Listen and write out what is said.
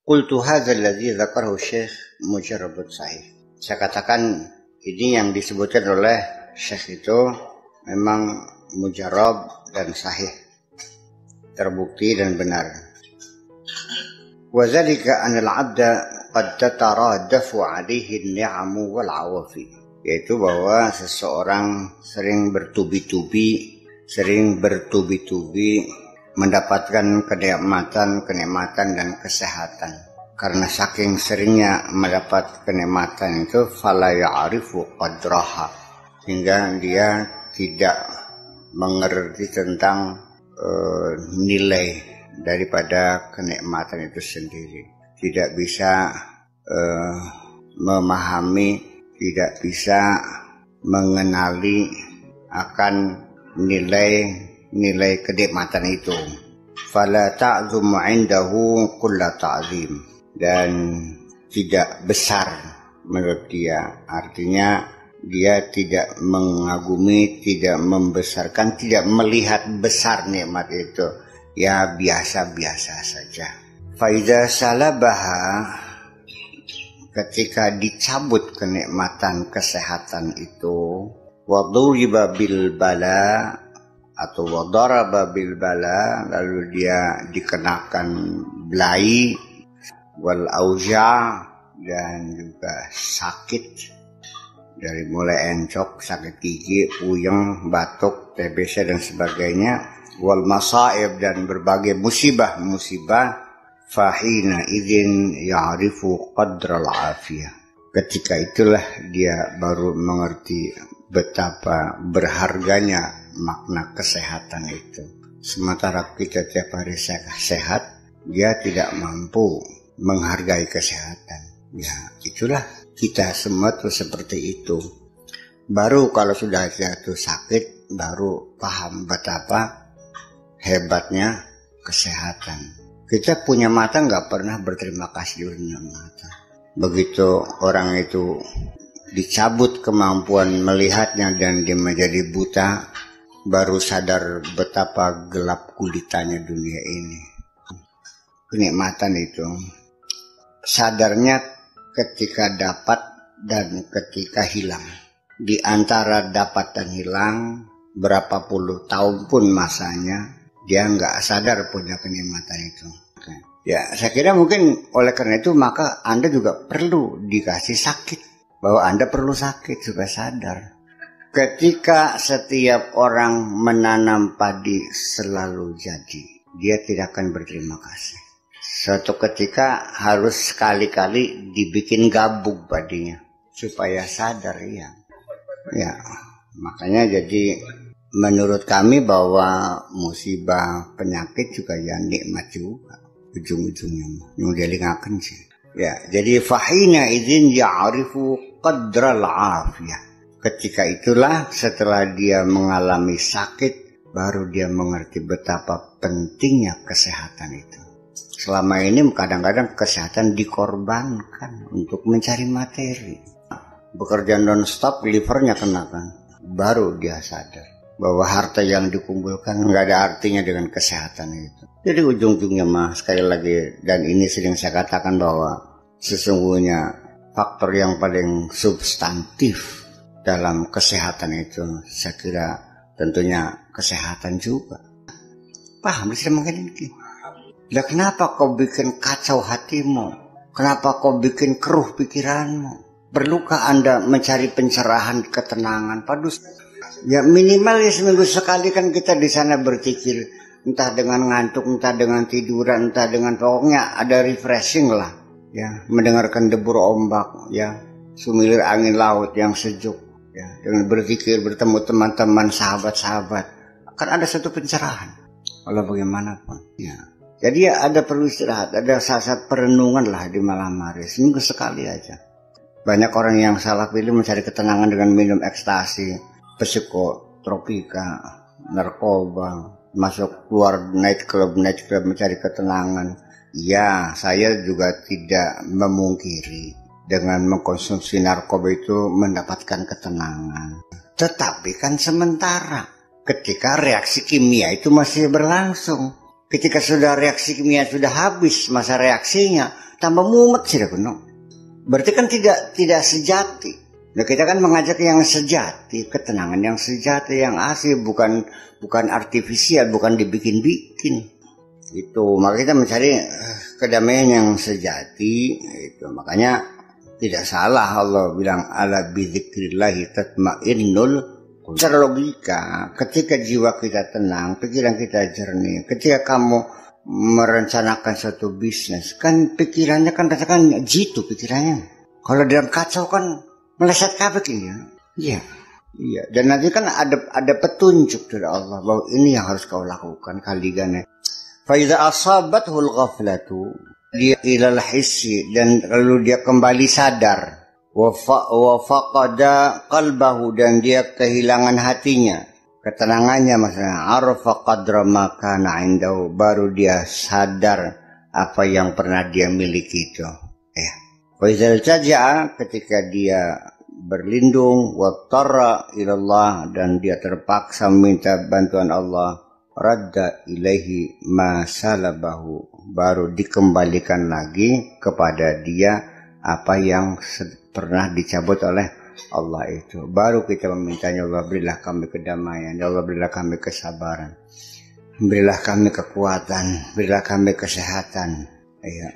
Qultu hadzal ladzi dzakarahu Syekh mujarrabun sahih. Saya katakan ini yang disebutkan oleh Syekh itu memang mujarrab dan sahih, terbukti dan benar. Wa dzalika anal 'abda qad tataradafu 'alaihi an-ni'amu wal 'awafi, yaitu bahwa seseorang sering bertubi-tubi mendapatkan kenikmatan dan kesehatan. Karena saking seringnya mendapat kenikmatan itu, fala ya'rifu qadraha, sehingga dia tidak mengerti tentang nilai daripada kenikmatan itu sendiri. Tidak bisa memahami, tidak bisa mengenali akan nilai kenikmatan itu. Fala ta'zumu 'indahu kulla ta'zim, dan tidak besar menurut dia. Artinya dia tidak mengagumi, tidak membesarkan, tidak melihat besar nikmat itu. Ya biasa-biasa saja. Faiza salabaha, ketika dicabut kenikmatan kesehatan itu, waduriba bil bala atau wadaraba bil bala, lalu dia dikenakan belai, wal auja, dan juga sakit, dari mulai encok, sakit gigi, puyeng, batuk, TBC dan sebagainya, wal masaib, dan berbagai musibah, fahina idzin ya'rifu qadral afiyah. Ketika itulah dia baru mengerti betapa berharganya makna kesehatan itu. Sementara kita tiap hari sehat, dia tidak mampu menghargai kesehatan. Ya, itulah kita semua tuh seperti itu. Baru kalau sudah jatuh sakit, baru paham betapa hebatnya kesehatan. Kita punya mata nggak pernah berterima kasih dengan mata. Begitu orang itu dicabut kemampuan melihatnya dan dia menjadi buta, baru sadar betapa gelap gulitanya dunia ini. Kenikmatan itu sadarnya ketika dapat dan ketika hilang. Di antara dapat dan hilang, berapa puluh tahun pun masanya, dia nggak sadar punya kenikmatan itu. Ya, saya kira mungkin oleh karena itu maka Anda juga perlu dikasih sakit, bahwa Anda perlu sakit supaya sadar. Ketika setiap orang menanam padi selalu jadi, dia tidak akan berterima kasih. Suatu ketika harus sekali-kali dibikin gabung padinya supaya sadar ya. Ya, makanya jadi menurut kami bahwa musibah penyakit juga ya nikmat juga ujung-ujungnya. Yang dilingakan sih. Ya, jadi fahina idzin ya'rifu qadral afiyah. Ketika itulah setelah dia mengalami sakit, baru dia mengerti betapa pentingnya kesehatan itu. Selama ini kadang-kadang kesehatan dikorbankan untuk mencari materi. Bekerja non-stop, livernya kenakan. Baru dia sadar bahwa harta yang dikumpulkan nggak ada artinya dengan kesehatan itu. Jadi ujung-ujungnya sekali lagi, dan ini sering saya katakan bahwa sesungguhnya faktor yang paling substantif dalam kesehatan itu, saya kira tentunya kesehatan juga. Paham bisa mungkin ini? Lah kenapa kau bikin kacau hatimu? Kenapa kau bikin keruh pikiranmu? Perlukah Anda mencari pencerahan, ketenangan? Padus, ya minimal ya seminggu sekali kan kita di sana berpikir, entah dengan ngantuk, entah dengan tiduran, entah dengan pokoknya ada refreshing lah. Ya, mendengarkan debur ombak, ya, sumilir angin laut yang sejuk, ya, dengan berpikir, bertemu teman-teman, sahabat-sahabat, akan ada satu pencerahan. Walau bagaimanapun, ya. Jadi ya ada perlu istirahat, ada saat-saat perenungan lah di malam hari, seminggu sekali aja. Banyak orang yang salah pilih mencari ketenangan dengan minum ekstasi, psikotropika, narkoba, masuk keluar night club mencari ketenangan. Ya, saya juga tidak memungkiri dengan mengkonsumsi narkoba itu mendapatkan ketenangan. Tetapi kan sementara, ketika reaksi kimia itu masih berlangsung. Ketika sudah reaksi kimia sudah habis masa reaksinya, tambah mumet sudah penuh. Berarti kan tidak sejati. Nah, kita kan mengajak yang sejati, ketenangan yang sejati, yang asli, bukan artifisial, bukan dibikin-bikin. Itu maka kita mencari kedamaian yang sejati. Itu makanya tidak salah Allah bilang ala bidzikrillahi tatmainnul. Secara logika, ketika jiwa kita tenang, pikiran kita jernih, ketika kamu merencanakan suatu bisnis, kan pikirannya kan katakan jitu pikirannya. Kalau dalam kacau kan meleset kabeh ya. Iya. Iya, dan nanti kan ada petunjuk dari Allah bahwa ini yang harus kau lakukan kaligane. Fa idza asabathul ghaflatu, dia ilal hissi, dan lalu dia kembali sadar. Wa faqada qalbahu, dan dia kehilangan hatinya, ketenangannya, maksudnya arfa qadra ma kana indahu, baru dia sadar apa yang pernah dia miliki itu. Wa idzal ja'a, ketika dia berlindung, wa tarra ilallah, dan dia terpaksa meminta bantuan Allah, radda ilaihi ma salabahu, baru dikembalikan lagi kepada dia apa yang pernah dicabut oleh Allah itu. Baru kita memintanya, Allah berilah kami kedamaian, ya Allah berilah kami kesabaran, berilah kami kekuatan, berilah kami kesehatan. Ya.